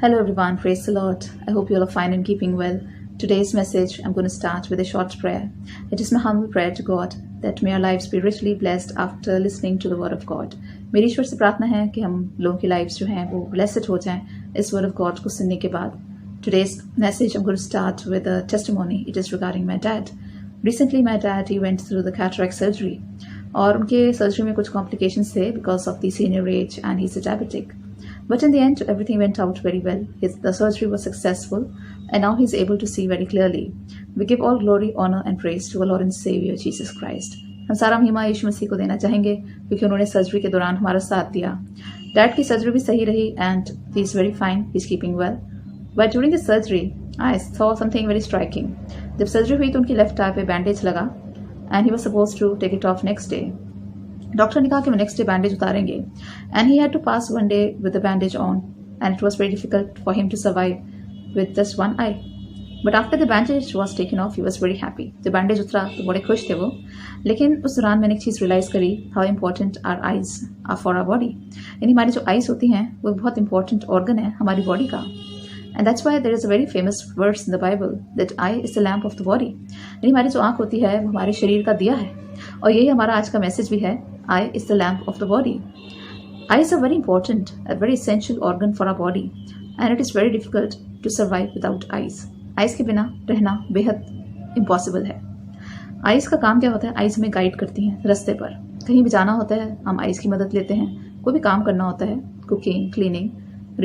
Hello everyone, praise the Lord. I hope you all are fine and keeping well. Today's message, I'm going to start with a short prayer. It is my humble prayer to God that may our lives be richly blessed after listening to the word of God. मेरी ईश्वर से प्रार्थना है कि हम लोगों की lives जो हैं वो blessed हो जाएं इस word of God को सुनने के बाद. Today's message, I'm going to start with a testimony. It is regarding my dad. Recently my dad, he went through the cataract surgery. और उनके सर्जरी में कुछ complications थे because of the senior age and he's a diabetic. But in the end, everything went out very well. The surgery was successful, and now he's able to see very clearly. We give all glory, honor, and praise to our Lord and Savior Jesus Christ. हम सारा महिमा यीशु मसीह को देना चाहेंगे क्योंकि उन्होंने surgery के दौरान हमारा साथ दिया. डैड की सर्जरी भी सही रही and he is very fine. He is keeping well. But during the surgery, I saw something very striking. जब सर्जरी हुई तो उनकी लेफ्ट आई पे बैंडेज लगा and he was supposed to take it off next day. Doctor ने कहा कि वो नेक्स्ट डे बैंडेज उतारेंगे and he had to pass one day with the bandage on and it was very difficult for him to survive with just one eye. But after the bandage was taken off he was very happy. जब bandage उतरा तो बड़े खुश थे वो. लेकिन उस दौरान मैंने एक चीज़ रियलाइज़ करी how important are eyes are for our body. यानी हमारी जो आइज होती हैं वो बहुत इंपॉर्टेंट ऑर्गन है हमारी बॉडी का. And that's why there is a very famous words in the Bible that eye is the lamp of the body. यानी हमारी जो आँख होती है वो हमारे शरीर का दिया है और यही हमारा आज का मैसेज भी है. Eye is the lamp of the body. Eyes are very important, a very essential organ for our body, and it is very difficult to survive without eyes. Eyes के बिना रहना बेहद impossible है. Eyes का काम क्या होता है? Eyes हमें गाइड करती हैं रास्ते पर. कहीं भी जाना होता है हम eyes की मदद लेते हैं. कोई भी काम करना होता है, cooking, cleaning,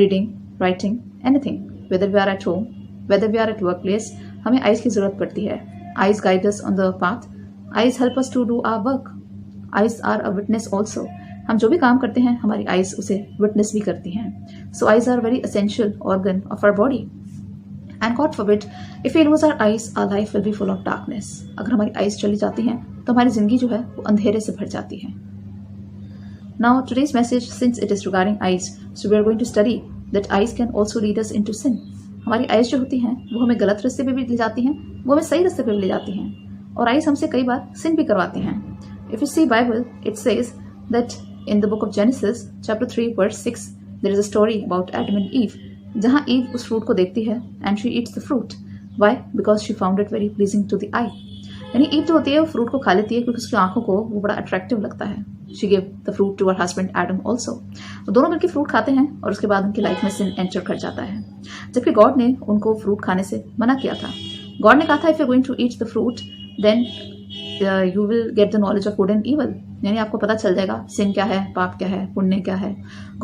reading, writing, anything. Whether we are at home, whether we are at workplace, हमें eyes की जरूरत पड़ती है. Eyes guide us on the path. Eyes help us to do our work. Eyes are a witness also. हम जो भी काम करते हैं हमारी आइज उसे विटनेस भी करती हैं. So eyes are very essential organ of our body and God forbid if we lose our eyes our life will be full of darkness. अगर हमारी आइज चली जाती हैं तो हमारी जिंदगी जो है वो अंधेरे से भर जाती है. Now today's message since it is regarding eyes so we are going to study that eyes can also lead us into sin. हमारी आइज जो होती हैं वो हमें गलत रास्ते पे भी ले जाती हैं, वो हमें सही रास्ते पे भी ले जाती हैं और आइज हमसे कई बार सिन भी करवाती हैं. If you see Bible, it says that in the book of Genesis, chapter 3, verse 6, there is a story about Adam and Eve. जहाँ Eve उस fruit को देखती है and she eats the fruit. Why? Because she found it very pleasing to the eye. यानी Eve जो होती है वो fruit को खा लेती है क्योंकि उसकी आंखों को वो बड़ा attractive लगता है. She gave the fruit to her husband Adam also. वो दोनों मिलकर fruit खाते हैं और उसके बाद उनकी लाइफ में sin enter कर जाता है. जबकि God ने उनको fruit खाने से मना किया था. God ने कहा था if you're going to eat the fruit, then you will get the knowledge of good and evil. यानी आपको पता चल जाएगा sin क्या है, पाप क्या है, पुण्य क्या है.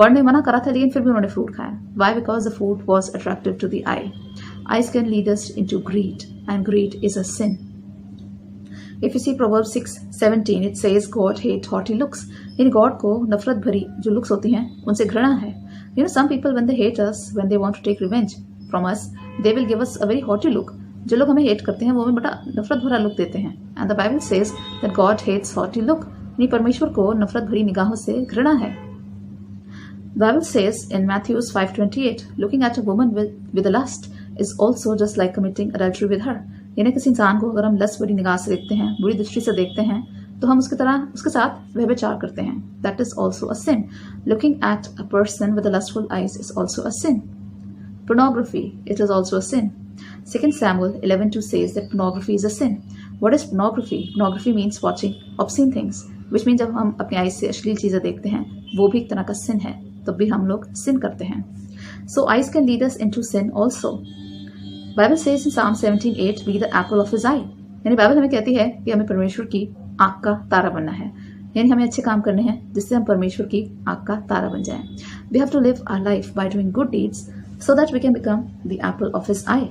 गॉड ने मना करा था लेकिन फिर भी उन्होंने फ्रूट खाया. Why? Because the fruit was attractive to the eye. Eyes can lead us into greed and greed is a sin. If you see Proverbs 6:17, it says God hate haughty looks. यानी God को नफरत भरी जो looks होती हैं उनसे घृणा है. You know some people when they hate us, when they want to take revenge from us, they will give us a very haughty look. जो लोग हमें हेट करते हैं वो हमें बड़ा नफरत भरा लुक देते हैं. And the Bible says that God hates haughty look. यानी परमेश्वर को नफरत भरी निगाहों से घृणा है. The Bible says in Matthews 5:28 looking at a woman with lust is also just like committing adultery with her. यानी किसी इंसान को अगर हम लस्ट भरी निगाह से देखते हैं, बुरी दृष्टि से देखते हैं तो हम उसकी तरह उसके साथ व्यभिचार करते हैं. That is also a sin. Looking at a person with lustful eyes is also a sin. Pornography, it is also a sin. 2 Samuel 11:2 says that pornography is a sin. What is pornography? Pornography means watching obscene things, which means जब हम अपनी eyes से अश्लील चीजें देखते हैं वो भी एक तरह का sin है, तब भी हम लोग sin करते हैं. So eyes can lead us into sin also. Bible says in Psalm 17:8, be the apple of his eye. यानी बाइबल हमें कहती है कि हमें परमेश्वर की आंख का तारा बनना है. यानी हमें अच्छे काम करने हैं जिससे हम परमेश्वर की आंख का तारा बन जाएं. We have to live our life by doing good deeds so that we can become the apple of his eye.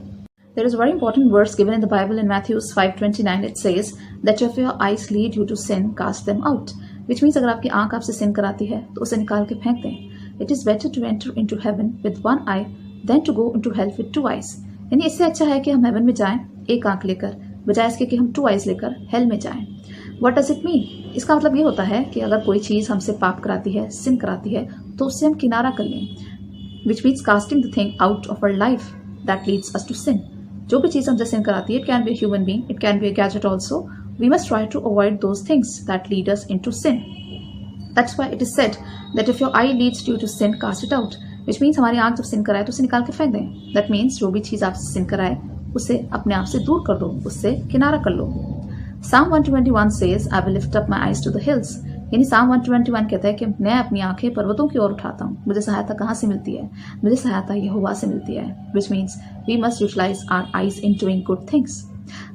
There is a very important verse given in the Bible in Matthew 5:29. It says that if your eyes lead you to sin, cast them out. Which means अगर आपकी आंख आपसे sin कराती है तो उसे निकाल के फेंक दें. It is better to enter into heaven with one eye than to go into hell with two eyes. यानी इससे अच्छा है कि हम हेवन में जाएं एक आंख लेकर बजाय इसके कि हम टू आइज लेकर हेल में जाएं. What does it mean? इसका मतलब ये होता है कि अगर कोई चीज़ हमसे पाप कराती है, sin कराती है तो उससे हम किनारा कर लें. Which means casting the thing out of our life that leads us to sin. जो भी चीज़ हमसे sin कराती है, it can be a human being, it can be a gadget also. We must try to avoid those things that lead us into sin. That's why it is said that if your eye leads you to sin, cast it out. Which means हमारी आंख जब सिन कराए तो उसे निकाल के फेंक दें. दैट मीन्स जो भी चीज़ आपसे सिन कराए उसे अपने आप से दूर कर दो, उससे किनारा कर लो. Psalm 121 says, I will lift up my eyes to the hills. यानी Psalm 121 कहता है कि मैं अपनी आंखें पर्वतों की ओर उठाता हूँ. मुझे सहायता कहाँ से मिलती है? मुझे सहायता यहोवा से मिलती है. Which means we must utilize our eyes in doing good things.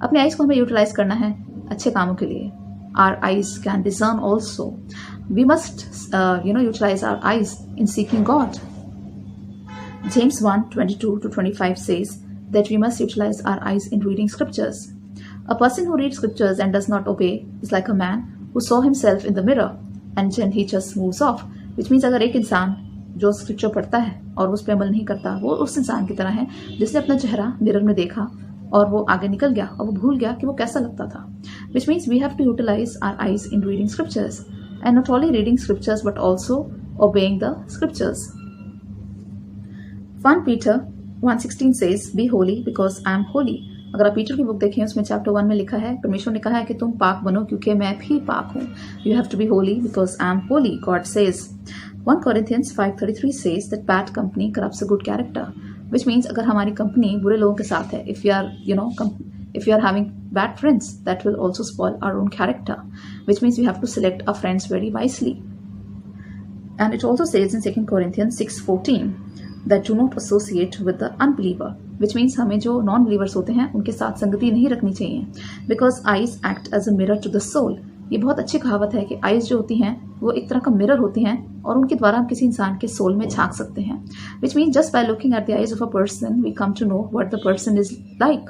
अपने आइज को हमें यूटिलाइज करना है अच्छे कामों के लिए. Our eyes can discern also. We must, utilize our eyes in seeking God. James 1:22-25 says that we must utilize our eyes in reading scriptures. A person who reads scriptures and does not obey is like a man who saw himself in the mirror and then he just moves off. Which means अगर एक इंसान जो scripture पढ़ता है और उस पर अमल नहीं करता, वो उस इंसान की तरह है जिसने अपना चेहरा मिरर में देखा और वो आगे निकल गया और वो भूल गया कि वो कैसा लगता था. Which means we have to utilize our eyes in reading scriptures, and not only reading scriptures but also obeying the scriptures. 1 Peter 1:16 says, "Be holy because I am holy." अगर आप पीटर की बुक देखें उसमें chapter 1 में लिखा है, परमेश्वर ने कहा है कि तुम पाक बनो क्योंकि मैं भी पाक हूँ. You have to be holy because I am holy, God says. 1 Corinthians 5:33 says that bad company corrupts a good character, which means अगर हमारी कंपनी बुरे लोगों के साथ है, if you are having bad friends, that will also spoil our own character, which means we have to select our friends very wisely. And it also says in 2 Corinthians 6:14 that do not associate with the unbeliever, which means हमें जो non believers होते हैं उनके साथ संगति नहीं रखनी चाहिए. Because eyes act as a mirror to the soul. ये बहुत अच्छी कहावत है कि आइज जो होती हैं वो एक तरह का मिरर होती हैं और उनके द्वारा हम किसी इंसान के सोल में झांक सकते हैं. Which mean just by looking at the eyes of a person we come to know what the person is like.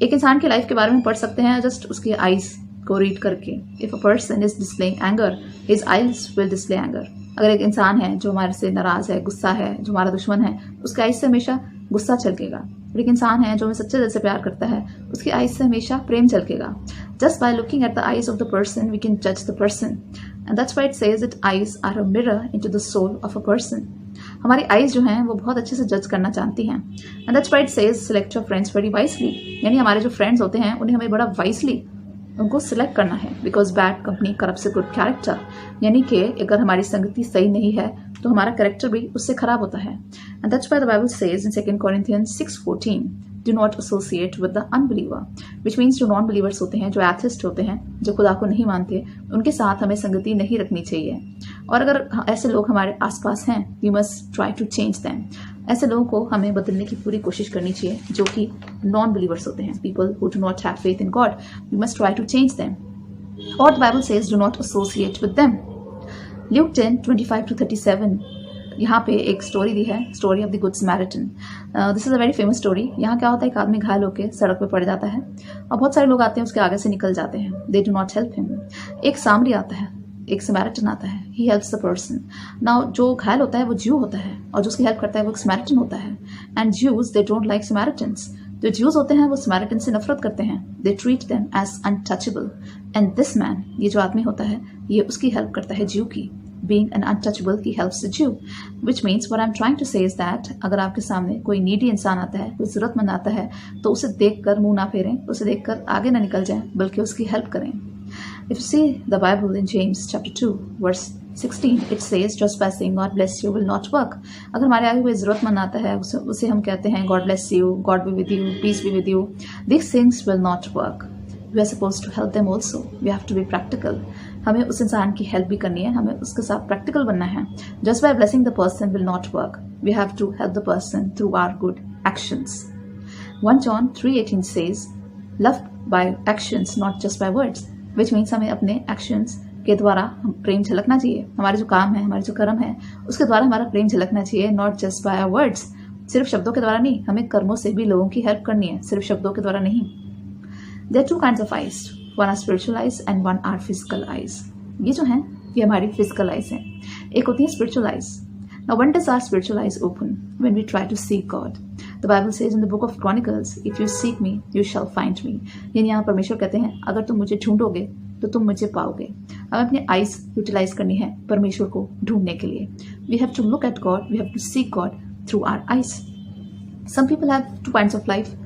एक इंसान की लाइफ के बारे में पढ़ सकते हैं जस्ट उसके आइज को रीड करके. If a person is displaying anger, his eyes will display anger. अगर एक इंसान है जो हमारे से नाराज है, गुस्सा है, जो हमारा दुश्मन है, उसके आइज से हमेशा गुस्सा छलकेगा. और एक इंसान है जो हमें सच्चे दिल से प्यार करता है, उसकी आइज से हमेशा प्रेम छलकेगा. Just by looking at the eyes of the person we can जज the person, and that's why it says that eyes are a mirror into the soul of a person. हमारी आइज जो हैं वो बहुत अच्छे से जज करना जानती हैं. And that's why it says select your friends very wisely. यानी हमारे जो फ्रेंड्स होते हैं उन्हें हमें बड़ा वाइसली उनको सिलेक्ट करना है. Because bad company corrupts a good character. यानी कि अगर हमारी संगति सही नहीं है तो हमारा कैरेक्टर भी उससे खराब होता है. And that's why the Bible says in 2 Corinthians 6:14 do not associate with the unbeliever, which means जो नॉन बिलीवर्स होते हैं, जो एथिस्ट होते हैं, जो खुदा को नहीं मानते, उनके साथ हमें संगति नहीं रखनी चाहिए. और अगर ऐसे लोग हमारे आसपास हैं, we must try to change them. ऐसे लोगों को हमें बदलने की पूरी कोशिश करनी चाहिए जो कि नॉन बिलीवर्स होते हैं. People who do not have faith in God, we must try to change them. और the Bible says do not associate with them. Luke 10:25-37 यहाँ पे एक स्टोरी दी है, story of the good Samaritan. This is a very famous story. यहाँ क्या होता है, एक आदमी घायल होकर सड़क पे पड़ जाता है और बहुत सारे लोग आते हैं उसके आगे से निकल जाते हैं. They do not help him. एक सामरी आता है, एक समैरिटन आता है. He helps the person. Now जो घायल होता है वो ज्यू होता है और जो उसकी हेल्प करता है वो एक समैरिटन होता है. And Jews they don't like Samaritans. जो ज्यूज होते हैं वो समैरिटन से नफरत करते हैं. They treat them as untouchable. And this man, ये जो आदमी होता है, ये उसकी हेल्प करता है ज्यू की. Being an untouchable, he helps the Jew. Which means what I'm trying to say is that अगर आपके सामने कोई नीडी इंसान आता है, कोई जरूरतमंद आता है, तो उसे देखकर मुंह ना फेरें, उसे देखकर आगे ना निकल जाएं, बल्कि उसकी हेल्प करें. If you see the Bible in James chapter 2 verse 16, it says just by saying God bless you will not work. अगर हमारे आगे कोई जरूरतमंद आता है, उसे हम कहते हैं God bless you, God be with you, peace be with you. These things will not work. We are supposed to help them also. We have to be practical. हमें उस इंसान की हेल्प भी करनी है, हमें उसके साथ प्रैक्टिकल बनना है. Just by blessing the person will not work. We have to help the person through our good actions. 1 John 3:18 says, love by actions, not just by words. Which means हमें अपने actions के द्वारा प्रेम झलकना चाहिए. हमारे जो काम है, हमारे जो कर्म है, उसके द्वारा हमारा प्रेम झलकना चाहिए. Not just by our words. सिर्फ शब्दों के द्वारा नहीं, हमें कर्मों से भी लोगों की हेल्प करनी है, सिर्फ शब्दों के द्वारा नहीं. There are two kinds of eyes. One are spiritual eyes and one are physical eyes. ये जो हैं ये हमारी physical eyes हैं. एक होती है spiritual eyes. Now when does our spiritual eyes open? When we try to seek God. The Bible says in the book of Chronicles, if you seek me, you shall find me. यानी यहाँ परमेश्वर कहते हैं अगर तुम मुझे ढूंढोगे तो तुम मुझे पाओगे. हमें अपने eyes utilize करनी है परमेश्वर को ढूंढने के लिए. We have to look at God. We have to seek God through our eyes. Some people have two kinds of life.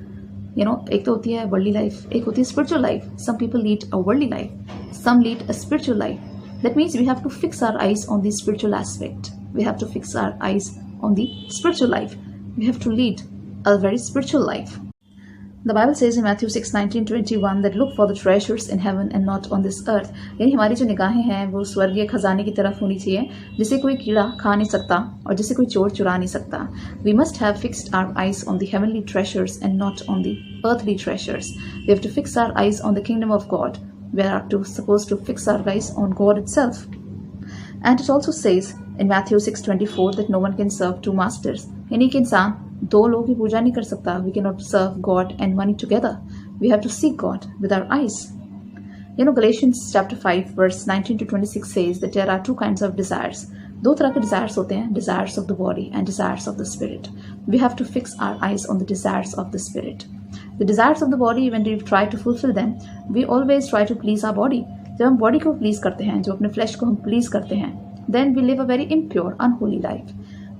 एक तो होती है वर्ल्डली लाइफ, एक होती है spiritual life. Some people lead a worldly life, some lead a spiritual life. That means we have to fix our eyes on the spiritual aspect. We have to fix our eyes on the spiritual life. We have to lead a very spiritual life. The Bible says in Matthew 6:19-21 that look for the treasures in heaven and not on this earth. यानी हमारी जो निगाहें हैं वो स्वर्गीय खजाने की तरफ होनी चाहिए, जिसे कोई कीड़ा खा नहीं सकता और जिसे कोई चोर चुरा नहीं सकता. We must have fixed our eyes on the heavenly treasures and not on the earthly treasures. We have to fix our eyes on the kingdom of God. We are supposed to fix our eyes on God itself. And it also says in Matthew 6:24 that no one can serve two masters. यानी कि इंसान दो लोगों की पूजा नहीं कर सकता. We cannot serve God and money together. We have to seek God with our eyes. Galatians chapter 5 verse 19-26 says that there are two kinds of desires. दो तरह के desires होते हैं, desires of the body and desires of the spirit. We have to fix our eyes on the desires of the spirit. The desires of the body, when we try to fulfill them, we always try to please our body. जब हम body को please करते हैं, जो अपने flesh को हम please करते हैं, then we live a very impure, unholy life.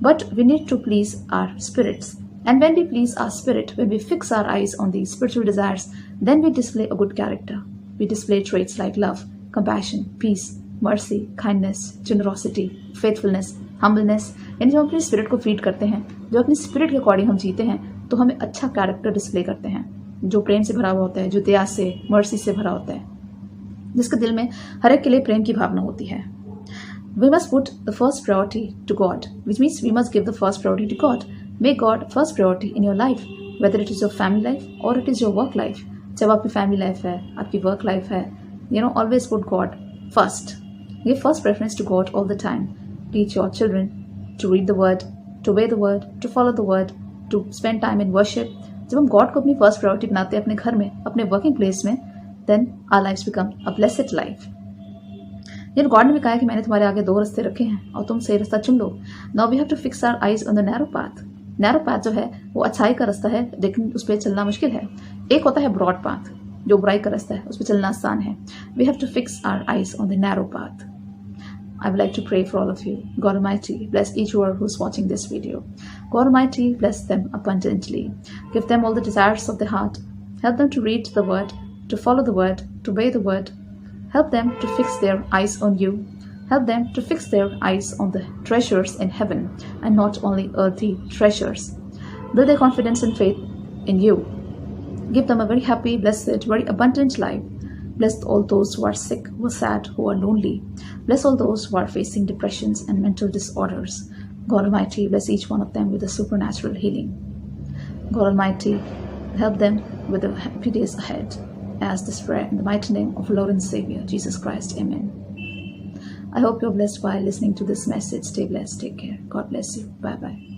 But we need to please our spirits. And when we please our spirit, when we fix our eyes on these spiritual desires, then we display a good character. We display traits like love, compassion, peace, mercy, kindness, generosity, faithfulness, humbleness. यानी जब हम अपने spirit को feed करते हैं, जो अपनी spirit के अकॉर्डिंग हम जीते हैं, तो हमें अच्छा कैरेक्टर डिस्प्ले करते हैं, जो प्रेम से भरा हुआ होता है, जो दया से, मर्सी से भरा होता है, जिसके दिल में हर एक के लिए प्रेम की भावना होती है. We must put the first priority to God, which means we must give the first priority to God. Make God first priority in your life, whether it is your family life or it is your work life. जब आपकी family life है, आपकी work life है, always put God first. Give first preference to God all the time. Teach your children to read the word, to obey the word, to follow the word, to spend time in worship. जब हम God को अपनी first priority बनाते हैं अपने घर में, अपने working place में, then our lives become a blessed life. God ने भी कहा है कि मैंने तुम्हारे आगे दो रास्ते रखे हैं और तुम सही रास्ता चुन लो. Now we have to fix our eyes on the narrow path. Narrow path जो है वो अच्छाई का रास्ता है, लेकिन उस पर चलना मुश्किल है. एक होता है ब्रॉड पाथ, जो बुराई का रास्ता है, उस पर चलना आसान है. We have to fix our eyes on the narrow path. I would like to pray for all of you. God Almighty, bless each one who's watching this video. God Almighty, bless them abundantly. Give them all the desires of their heart. Help them to read the word, to follow the word, to obey the word. Help them to fix their eyes on you. Help them to fix their eyes on the treasures in heaven and not only earthly treasures. Build their confidence and faith in you. Give them a very happy, blessed, very abundant life. Bless all those who are sick, who are sad, who are lonely. Bless all those who are facing depressions and mental disorders. God Almighty, bless each one of them with a supernatural healing. God Almighty, help them with the happy days ahead. As this prayer in the mighty name of Lord and Savior, Jesus Christ. Amen. I hope you're blessed while listening to this message. Stay blessed. Take care. God bless you. Bye-bye.